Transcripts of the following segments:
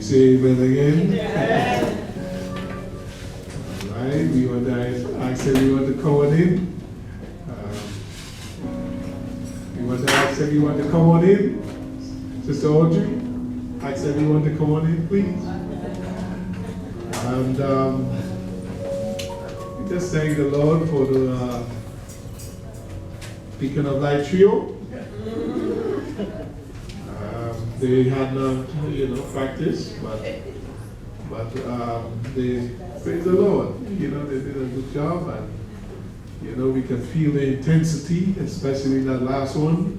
Say amen again. All right, we want to ask everyone to come on in. We want to ask everyone to come on in. Sister Audrey, ask everyone to come on in, please. And we just thank the Lord for the Beacon of Light Trio. They had not, practice, but they praise the Lord. They did a good job, and we can feel the intensity, especially in that last one.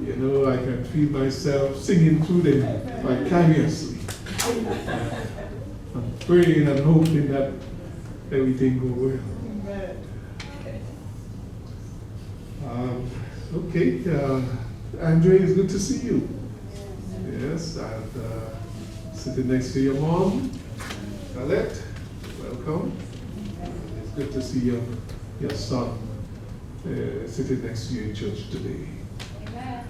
I can feel myself singing through them vicariously. I'm praying and hoping that everything goes well. Okay, Andre, it's good to see you. Yes, and sitting next to your mom, Colette, welcome. It's good to see your son sitting next to you in church today. Amen.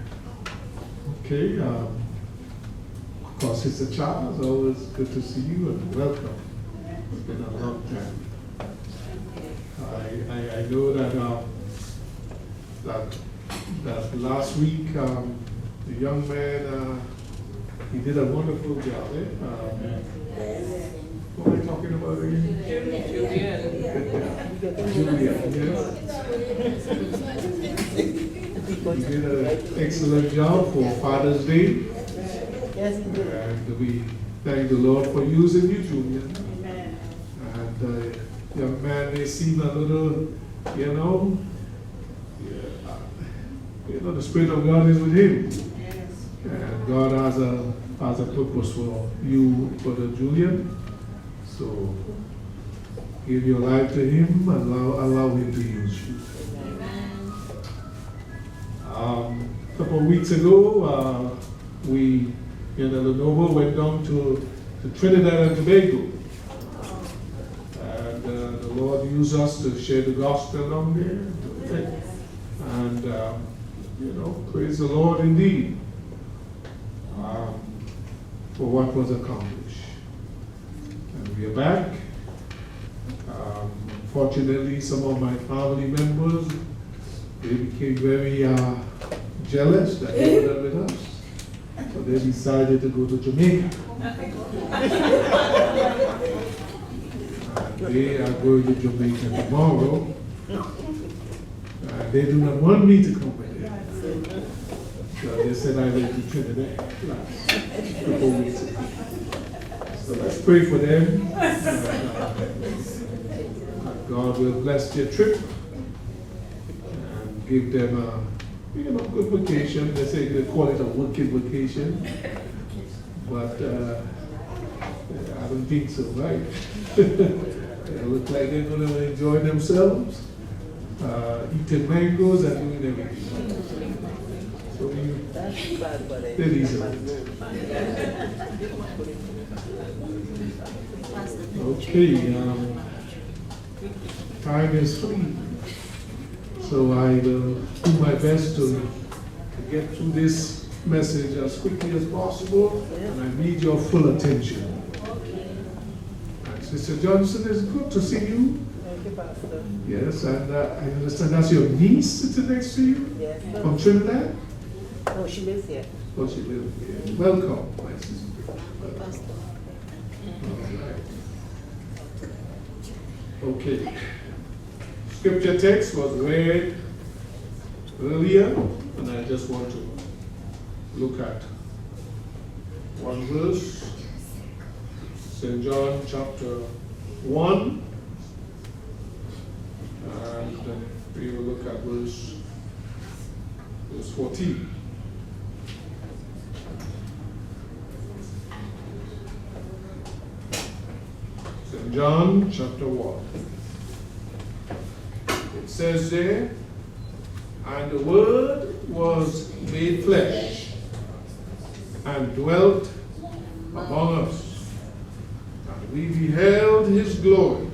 Okay, of course, Sister Charles, always good to see you and welcome. It's been a long time. I know that last week the young man, he did a wonderful job. What am I talking about again? Julian, yes. He did an excellent job for Father's Day. Yes, he did. And we thank the Lord for using you, Julian. Amen. And the young man may seem a little, the Spirit of God is with him. Yes. And God has a purpose for you, Brother Julian. So give your life to him and allow him to use you. A couple of weeks ago, we in Lenovo went down to Trinidad and Tobago. And the Lord used us to share the gospel down there. And, praise the Lord indeed for what was accomplished. And we are back. Fortunately, some of my family members, they became very jealous that they were not with us. So they decided to go to Jamaica. And they are going to Jamaica tomorrow. They do not want me to come with them. So they said I went to Trinidad last couple weeks ago. So let's pray for them. God will bless their trip and give them a good vacation. They say they call it a working vacation, but I don't think so, right? It looks like they're going to enjoy themselves, eating mangoes and doing everything. So they're easy. Okay, time is free. So I will do my best to get through this message as quickly as possible, and I need your full attention. Sister Johnson, it's good to see you. Thank you, Pastor. Yes, and I understand that's your niece sitting next to you? Yes. From Trinidad? No, she lives here. Oh, she lives here. Welcome, my sister. All right. Okay. Scripture text was read earlier, and I just want to look at one verse. St. John chapter 1, and we will look at verse 14. St. John chapter 1. It says there, and the Word was made flesh and dwelt among us. And we beheld his glory,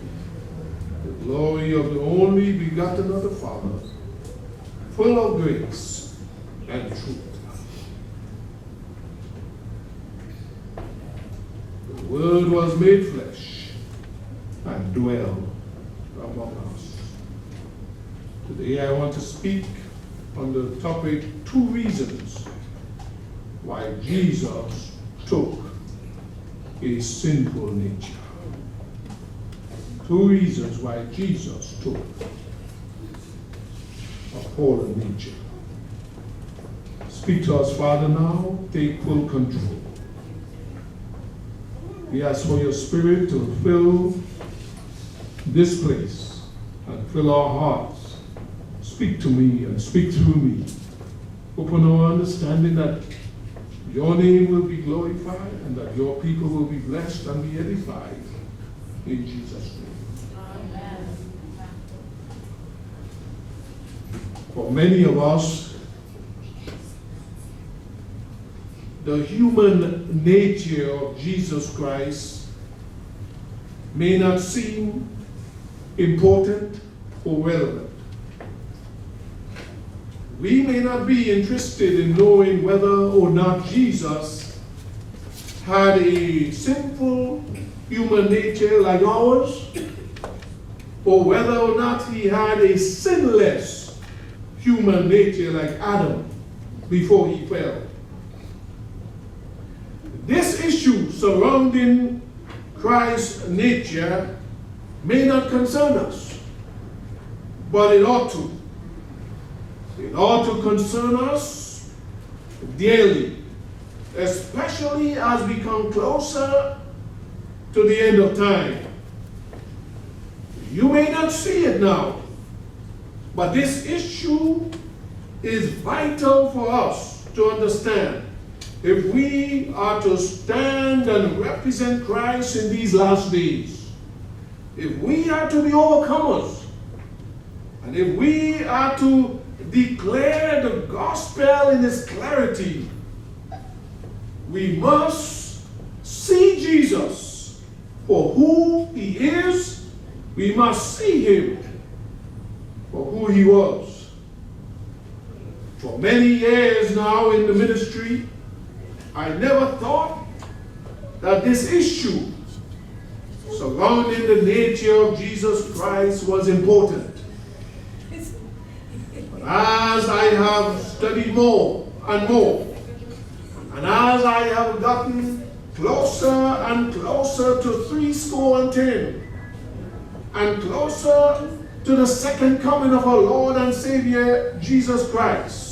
the glory of the only begotten of the Father, full of grace and truth. Word was made flesh and dwelled among us. Today I want to speak on the topic, 2 reasons why Jesus took a sinful nature. 2 reasons why Jesus took a fallen nature. Speak to us, Father, now. Take full control. We ask for your Spirit to fill this place and fill our hearts. Speak to me and speak through me. Open our understanding that your name will be glorified and that your people will be blessed and be edified. In Jesus' name. Amen. For many of us, the human nature of Jesus Christ may not seem important or relevant. We may not be interested in knowing whether or not Jesus had a sinful human nature like ours, or whether or not he had a sinless human nature like Adam before he fell. This issue surrounding Christ's nature may not concern us, but it ought to. It ought to concern us daily, especially as we come closer to the end of time. You may not see it now, but this issue is vital for us to understand. If we are to stand and represent Christ in these last days, if we are to be overcomers, and if we are to declare the gospel in its clarity, we must see Jesus for who he is. We must see him for who he was. For many years now in the ministry, I never thought that this issue surrounding the nature of Jesus Christ was important. But as I have studied more and more, and as I have gotten closer and closer to 70, and closer to the second coming of our Lord and Savior Jesus Christ,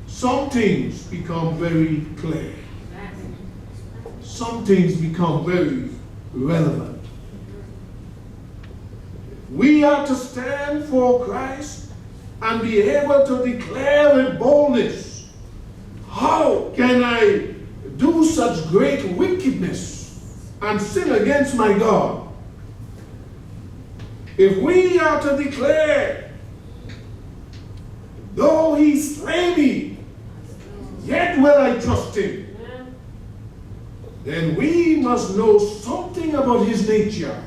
some things become very clear. Some things become very relevant. We are to stand for Christ and be able to declare with boldness, how can I do such great wickedness and sin against my God? If we are to declare, though he slay me, yet will I trust him, then we must know something about his nature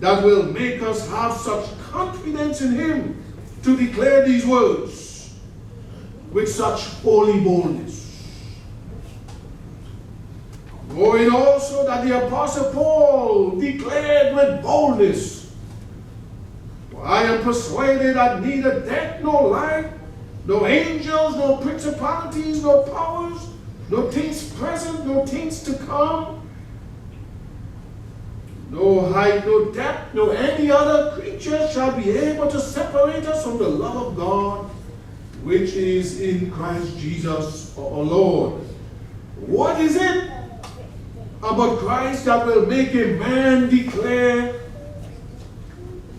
that will make us have such confidence in him to declare these words with such holy boldness. Knowing also that the Apostle Paul declared with boldness, "For I am persuaded that neither death nor life, no angels, no principalities, no powers, no things present, no things to come, no height, no depth, no any other creature shall be able to separate us from the love of God, which is in Christ Jesus our Lord." What is it about Christ that will make a man declare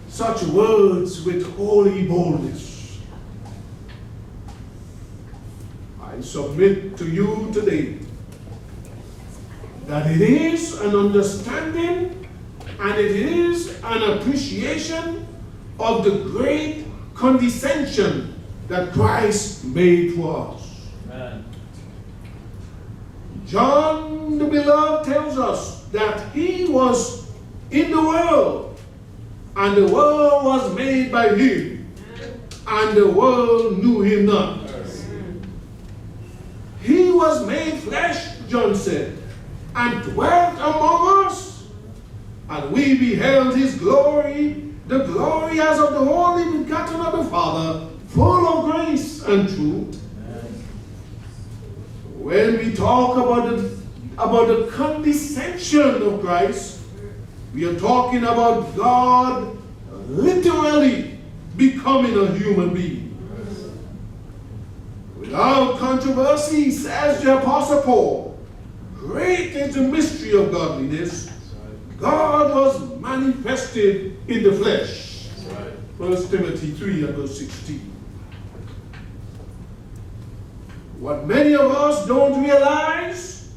such words with holy boldness? I submit to you today that it is an understanding and it is an appreciation of the great condescension that Christ made for us. Amen. John the Beloved tells us that he was in the world, and the world was made by him, and the world knew him not. He was made flesh, John said, and dwelt among us, and we beheld his glory, the glory as of the only begotten of the Father, full of grace and truth. When we talk about the condescension of Christ, we are talking about God literally becoming a human being. Without controversy, says the Apostle Paul, great is the mystery of godliness. God was manifested in the flesh. 1 Timothy 3 and verse 16. What many of us don't realize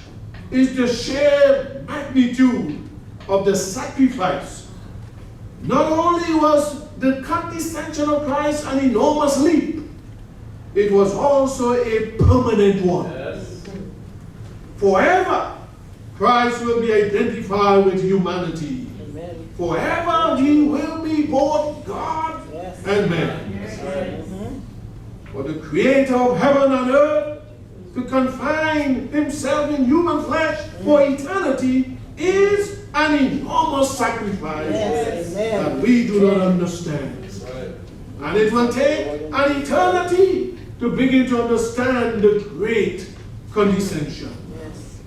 is the sheer magnitude of the sacrifice. Not only was the condescension of Christ an enormous leap, it was also a permanent one. Yes. Forever, Christ will be identified with humanity. Amen. Forever, he will be both God and man. Yes. For the creator of heaven and earth to confine himself in human flesh for eternity is an enormous sacrifice that we do not understand. And it will take an eternity to begin to understand the great condescension. Yes.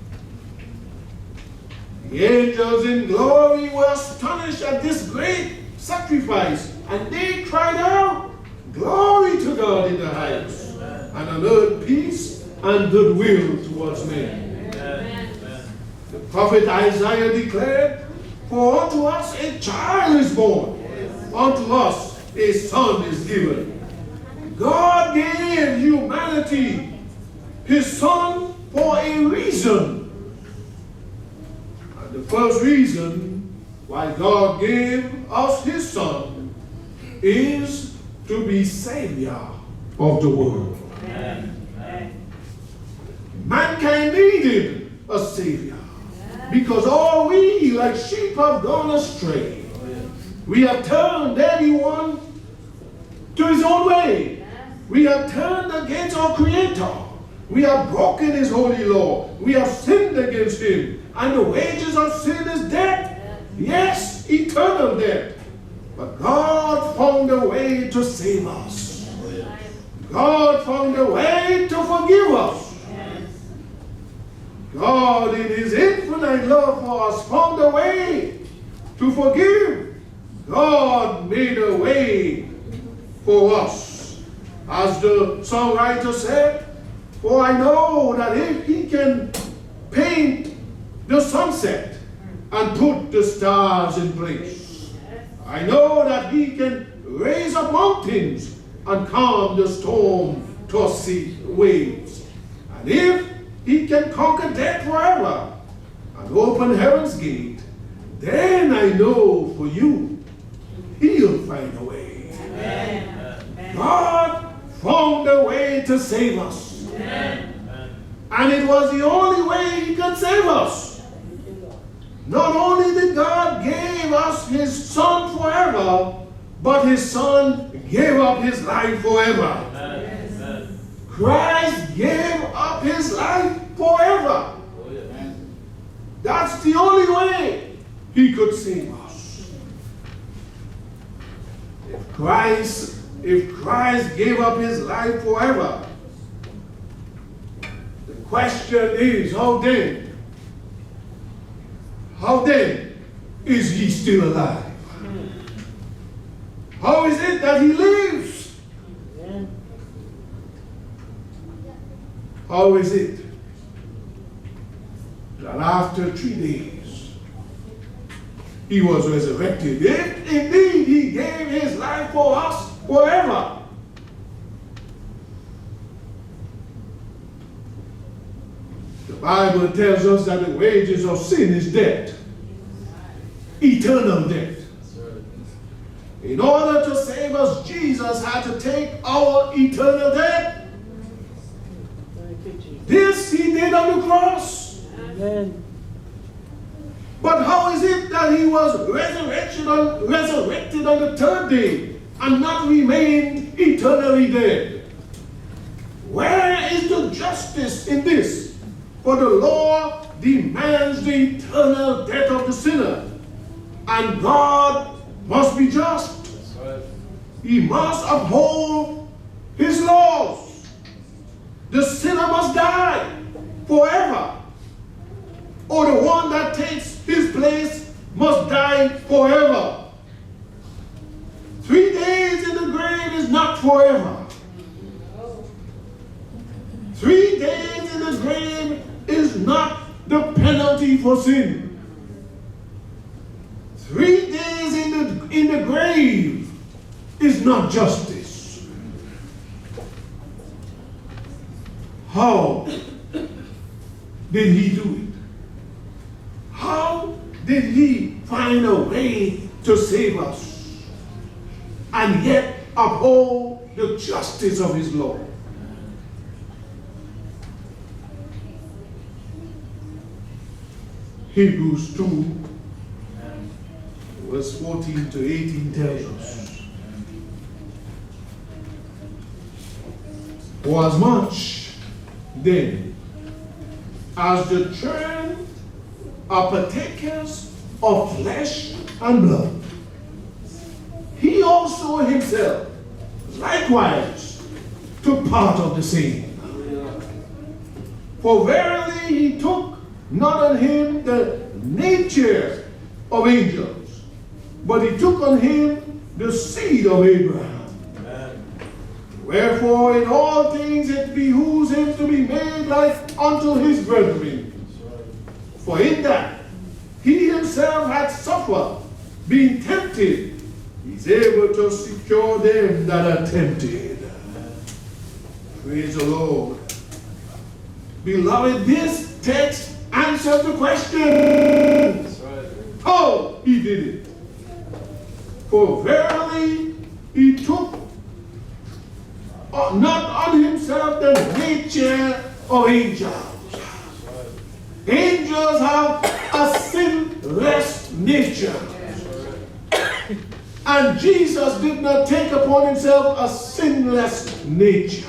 The angels in glory were astonished at this great sacrifice, and they cried out, "Glory to God in the highest, and on earth peace and goodwill towards men." Amen. The prophet Isaiah declared, "For unto us a child is born, unto us a son is given." God gave humanity his son for a reason. And the first reason why God gave us his son is to be Savior of the world. Amen. Mankind needed a Savior because all we like sheep have gone astray. We have turned everyone to his own way. We have turned against our Creator. We have broken his holy law. We have sinned against him. And the wages of sin is death. Yes, eternal death. But God found a way to save us. God found a way to forgive us. God, in his infinite love for us, found a way to forgive. God made a way for us. As the songwriter said, "For I know that if he can paint the sunset and put the stars in place, I know that he can raise up mountains and calm the storm-tossed waves. And if he can conquer death forever and open heaven's gate, then I know for you, he'll find a way." Amen. God found a way to save us. Amen. And it was the only way he could save us. Not only did God give us his son forever, but his son gave up his life forever. Amen. Christ gave up his life forever. That's the only way he could save us. If Christ gave up his life forever, the question is, how then is he still alive? How is it that he lives? How is it that after 3 days he was resurrected? If indeed he gave his life for us forever. The Bible tells us that the wages of sin is death, eternal death. In order to save us, Jesus had to take our eternal death. This he did on the cross. Amen. But how is it that he was resurrected on the third day and not remained eternally dead? Where is the justice in this? For the law demands the eternal death of the sinner. And God must be just. He must uphold his laws. The sinner must die forever, or the one that takes his place must die forever. 3 days in the grave is not forever. 3 days in the grave is not the penalty for sin. 3 days in the grave is not justice. How did he do it? How did he find a way to save us and yet uphold the justice of his law? Hebrews 2, verse 14 to 18 tells us, for as much then as the children are partakers of flesh and blood, he also himself likewise took part of the same. For verily he took not on him the nature of angels, but he took on him the seed of Abraham. Amen. Wherefore in all things it behooves him to be made like unto his brethren. For in that he himself had suffered, being tempted, he is able to secure them that are tempted. Praise the Lord. Beloved, this text answers the question. How he did it. For verily he took not on himself the nature of angels. Angels have a sinless nature. And Jesus did not take upon himself a sinless nature.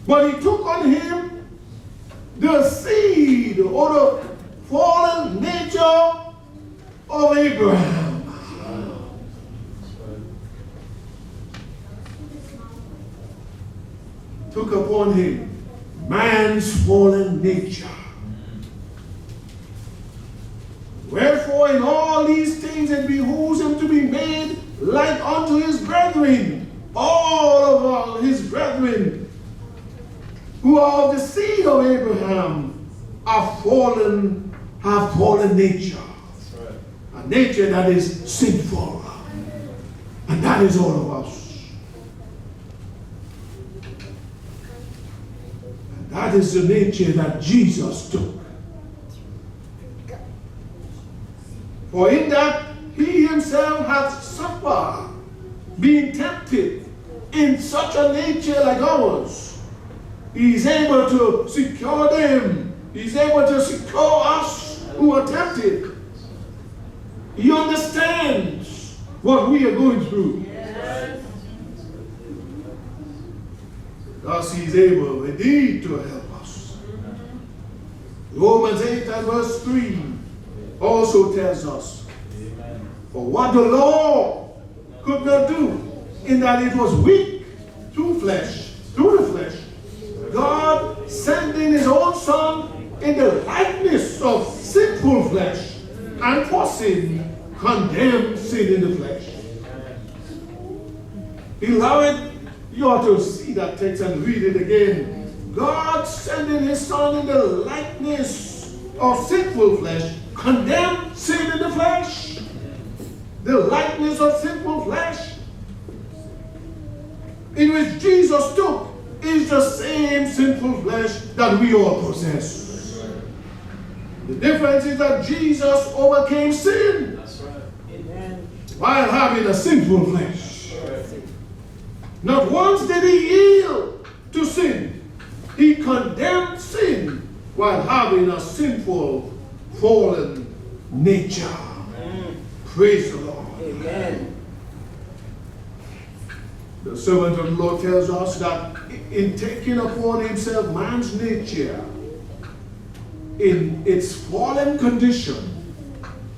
But he took on him the seed or the fallen nature of Abraham. Took upon him man's fallen nature. Wherefore in all these things it behooves him to be made like unto his brethren. All of his brethren who are of the seed of Abraham have fallen nature. Right. A nature that is sinful. And that is all of us. And that is the nature that Jesus took. For in that he himself hath suffered, being tempted in such a nature like ours, he is able to secure them. He is able to secure us who are tempted. He understands what we are going through. Yes. Thus he is able indeed to help us. Romans 8 and verse 3 also tells us, for what the law could not do, in that it was weak through the flesh, God sending his own Son in the likeness of sinful flesh, and for sin, condemned sin in the flesh. Beloved, you ought to see that text and read it again. God sending his Son in the likeness of sinful flesh, condemned sin in the flesh. The likeness of sinful flesh in which Jesus took is the same sinful flesh that we all possess. The difference is that Jesus overcame sin. That's right. Amen. While having a sinful flesh. Right. Not once did he yield to sin. He condemned sin while having a sinful, fallen nature. Amen. Praise the Lord. Amen. The servant of the Lord tells us that in taking upon himself man's nature, in its fallen condition,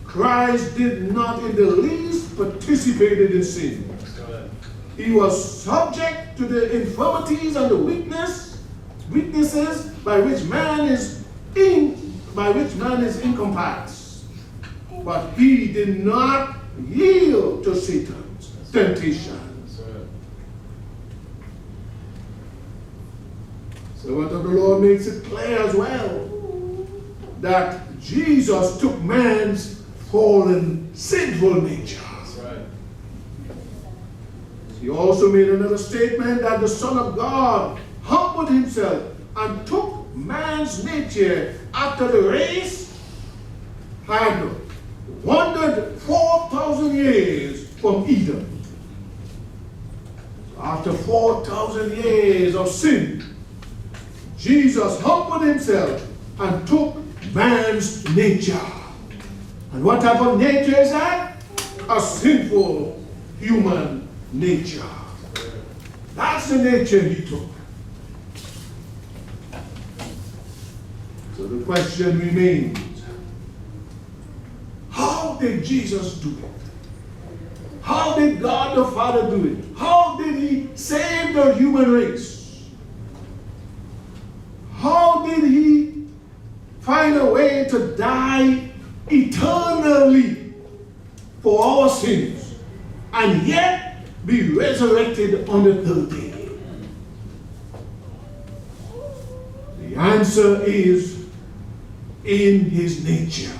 Christ did not in the least participate in sin. He was subject to the infirmities and the weaknesses by which man is encompassed. But he did not yield to Satan's temptation. So the word of the Lord makes it clear as well that Jesus took man's fallen, sinful nature. He also made another statement that the Son of God humbled himself and took man's nature after the race had wandered 4,000 years from Eden. After 4,000 years of sin, Jesus humbled himself and took man's nature. And what type of nature is that? A sinful human nature. That's the nature he took. So the question remains, how did Jesus do it? How did God the Father do it? How did he save the human race? How did he find a way to die eternally for our sins and yet be resurrected on the third day? The answer is in his nature.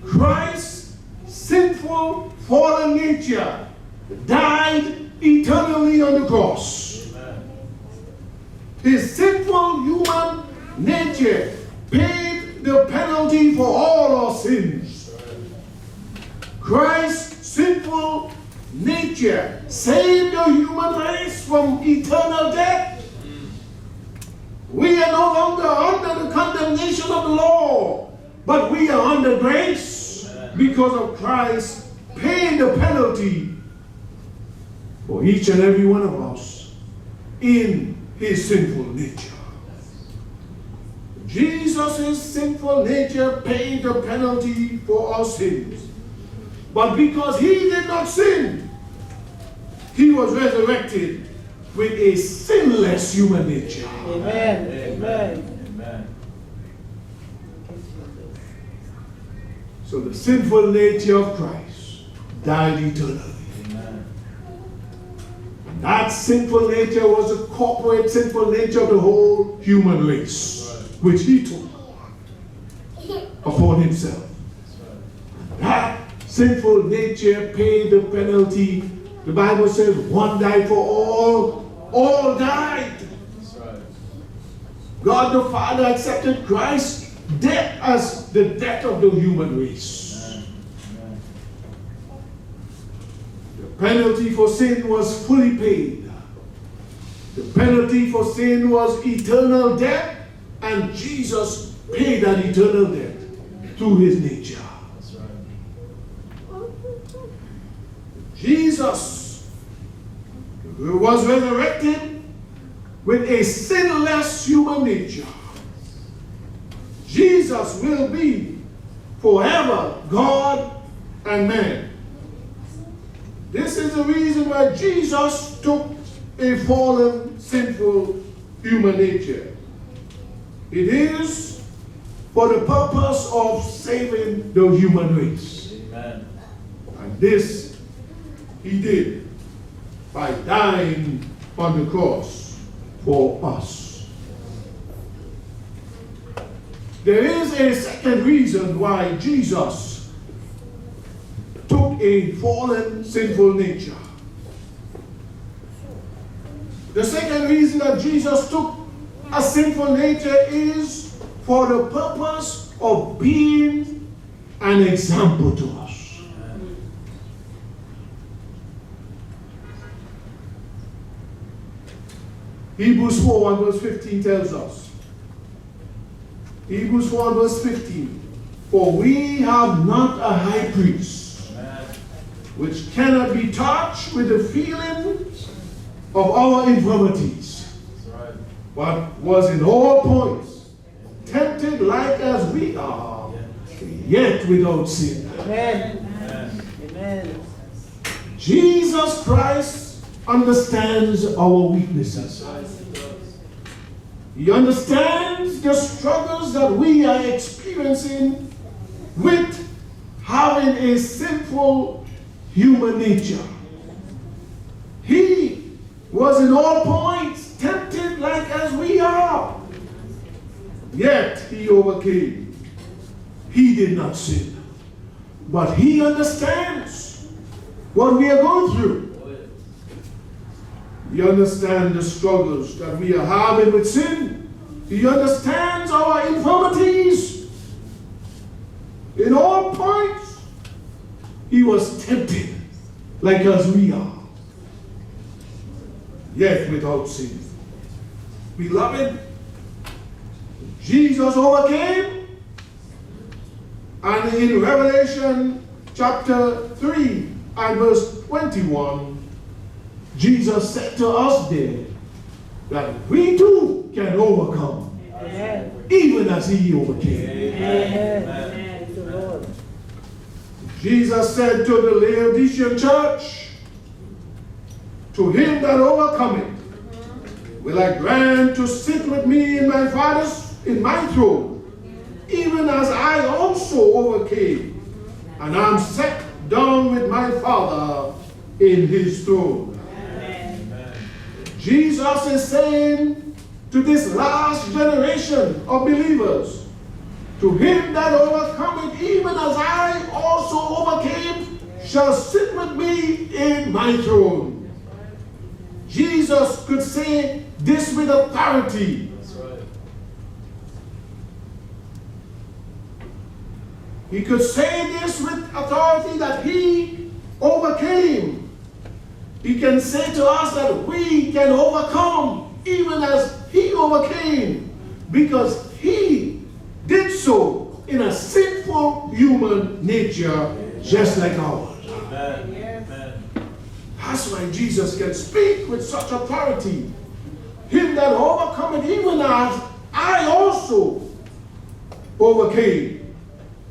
Christ's sinful, fallen nature died eternally on the cross. His sinful human nature paid the penalty for all our sins. Christ's sinful nature saved the human race from eternal death. We are no longer under the condemnation of the law, but we are under grace because of Christ paying the penalty for each and every one of us in his sinful nature. Jesus' sinful nature paid the penalty for our sins. But because he did not sin, he was resurrected with a sinless human nature. Amen. Amen. Amen. So the sinful nature of Christ died eternally. Amen. That sinful nature was the corporate sinful nature of the whole human race, which he took upon himself. That sinful nature paid the penalty. The Bible says one died for all died. God the Father accepted Christ's death as the death of the human race. The penalty for sin was fully paid. The penalty for sin was eternal death, and Jesus paid that eternal death through his nature. Jesus was resurrected with a sinless human nature. Jesus will be forever God and man. This is the reason why Jesus took a fallen, sinful human nature. It is for the purpose of saving the human race. Amen. And this he did by dying on the cross for us. There is a second reason why Jesus took a fallen, sinful nature. The second reason that Jesus took a sinful nature is for the purpose of being an example to us. Hebrews 4 and verse 15 tells us. Hebrews 4 and verse 15. For we have not a high priest, which cannot be touched with the feelings of our infirmities, but was in all points tempted like as we are, yet without sin. Amen. Amen. Jesus Christ understands our weaknesses. He understands the struggles that we are experiencing with having a sinful human nature. He was in all points tempted like as we are, yet he overcame. He did not sin, but he understands what we are going through. He understands the struggles that we are having with sin. He understands our infirmities. In all points, he was tempted like as we are, yet without sin. Beloved, Jesus overcame, and in Revelation chapter 3 and verse 21, Jesus said to us there that we too can overcome, Amen. even as he overcame. Amen. Thank you, Lord. Jesus said to the Laodicean church, to him that overcometh, will I grant to sit with me in my throne, even as I also overcame, and am set down with my Father in his throne. Jesus is saying to this last generation of believers, to him that overcometh, even as I also overcame, shall sit with me in my throne. Jesus could say this with authority. That's right. He could say this with authority that he overcame. He can say to us that we can overcome even as he overcame, because he did so in a sinful human nature just like ours. Amen. Amen. That's why Jesus can speak with such authority. Him that overcometh, even as I also overcame,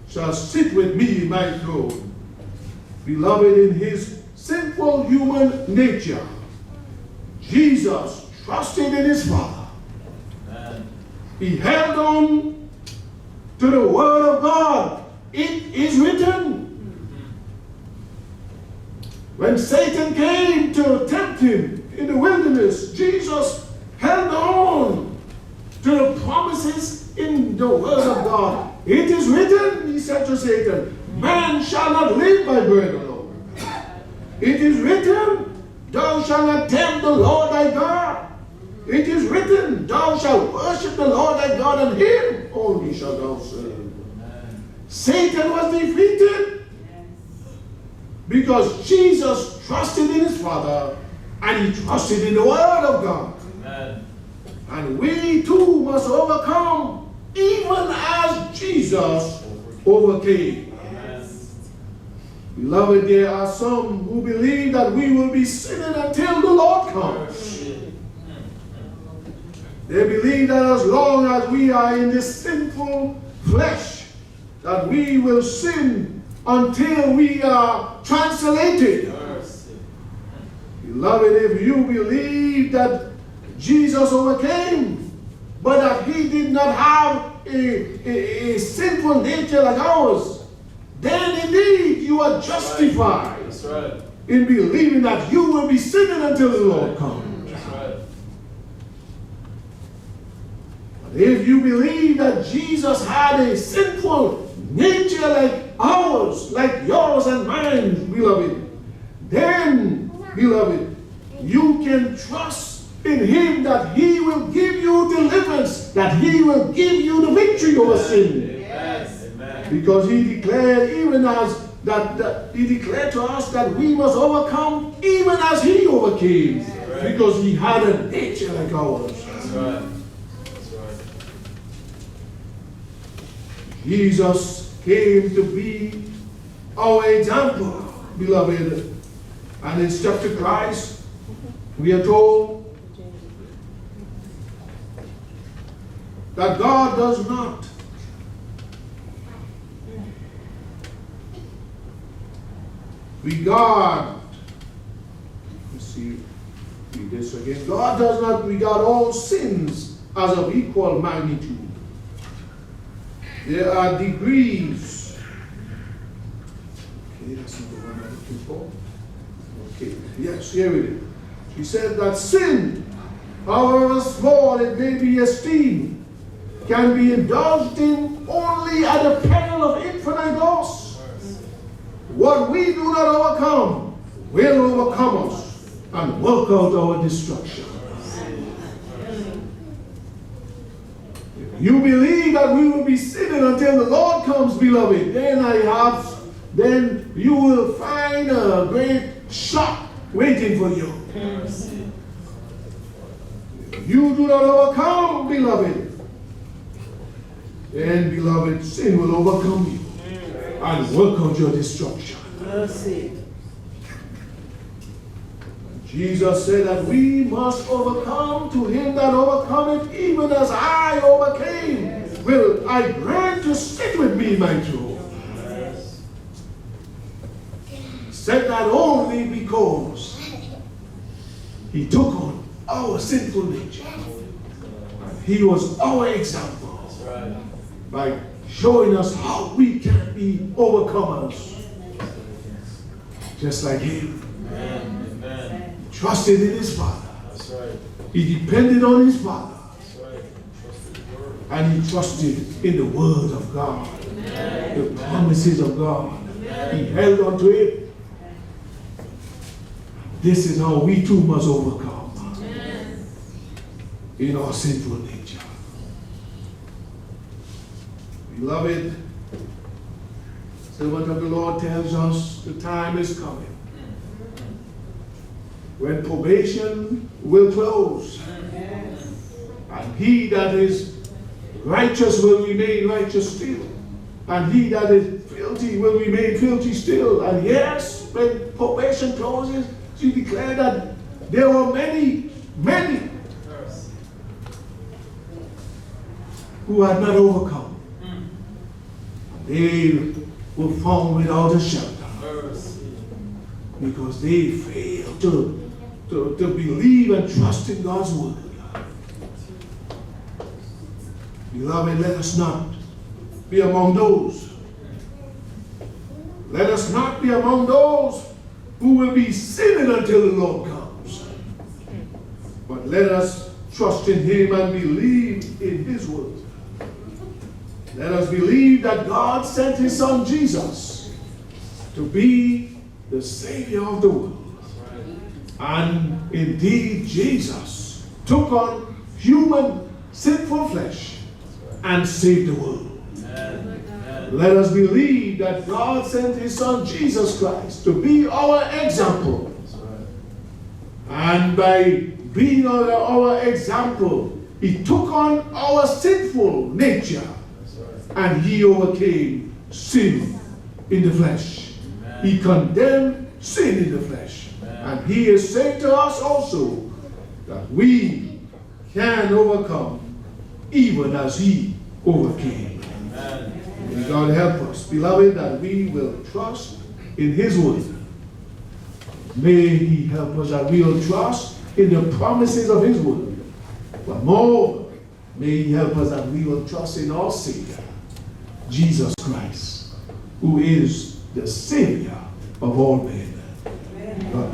shall sit with me in my throne. Beloved, in his sinful human nature, Jesus trusted in his Father. Amen. He held on to the word of God. It is written. When Satan came to tempt him in the wilderness, Jesus held on to the promises in the word of God. It is written, he said to Satan, man shall not live by bread alone. It is written, thou shalt not tempt the Lord thy God. It is written, thou shalt worship the Lord thy God, and him only shalt thou serve. Satan was defeated because Jesus trusted in his Father and he trusted in the word of God. Amen. And we too must overcome even as Jesus overcame. Beloved, there are some who believe that we will be sinning until the Lord comes. They believe that as long as we are in this sinful flesh, that we will sin until we are translated. Beloved, if you believe that Jesus overcame, but that he did not have a sinful nature like ours, then indeed you are justified That's right. in believing that you will be sinning until the Lord comes. That's right. But if you believe that Jesus had a sinful nature like ours, like yours and mine, beloved, then, beloved, you can trust in him that he will give you deliverance, that he will give you the victory over sin. Yes. Amen. Because he declared even as that he declared to us that we must overcome even as he overcame. Right. Because he had a nature like ours. That's right. That's right. Jesus came to be our example, beloved. And in step to Christ, we are told that God does not regard, let's see, read this again. God does not regard all sins as of equal magnitude. There are degrees. Okay, that's not the one I'm looking for. Okay, yes, here it is. He said that sin, however small it may be esteemed, can be indulged in only at the peril of infinite loss. What we do not overcome will overcome us and work out our destruction. If you believe that we will be sinning until the Lord comes, beloved, then you will find a great shock waiting for you. If you do not overcome, beloved, then, beloved, sin will overcome you and work out your destruction. Mercy. Jesus said that we must overcome to him that overcometh, even as I overcame. Will I grant to sit with me, my throne? He said that only because he took on our sinful nature. And he was our example by showing us how we can be overcomers. Just like him. Amen. He trusted in his Father. That's right. He depended on his Father. That's right. Trust the word. And he trusted in the Word of God. The promises of God. He held on to it. This is how we too must overcome in our sinful nature. Beloved, servant of the Lord tells us the time is coming when probation will close, and he that is righteous will remain righteous still, and he that is filthy will remain filthy still. And yes, when probation closes, she declared that there were many who had not overcome. They were found without a shelter because they failed to believe and trust in God's word. Beloved, let us not be among those. Let us not be among those who will be sinning until the Lord comes. But let us trust in him and believe in his word. Let us believe that God sent his son Jesus to be the Savior of the world. And indeed, Jesus took on human sinful flesh and saved the world. Let us believe that God sent his son Jesus Christ to be our example. And by being our example, he took on our sinful nature. And he overcame sin in the flesh. He condemned sin in the flesh. And he is saying to us also that we can overcome even as he overcame. May God help us, beloved, that we will trust in his word. May he help us that we will trust in the promises of his word. But more, may he help us that we will trust in our Savior, Jesus Christ, who is the Savior of all men. God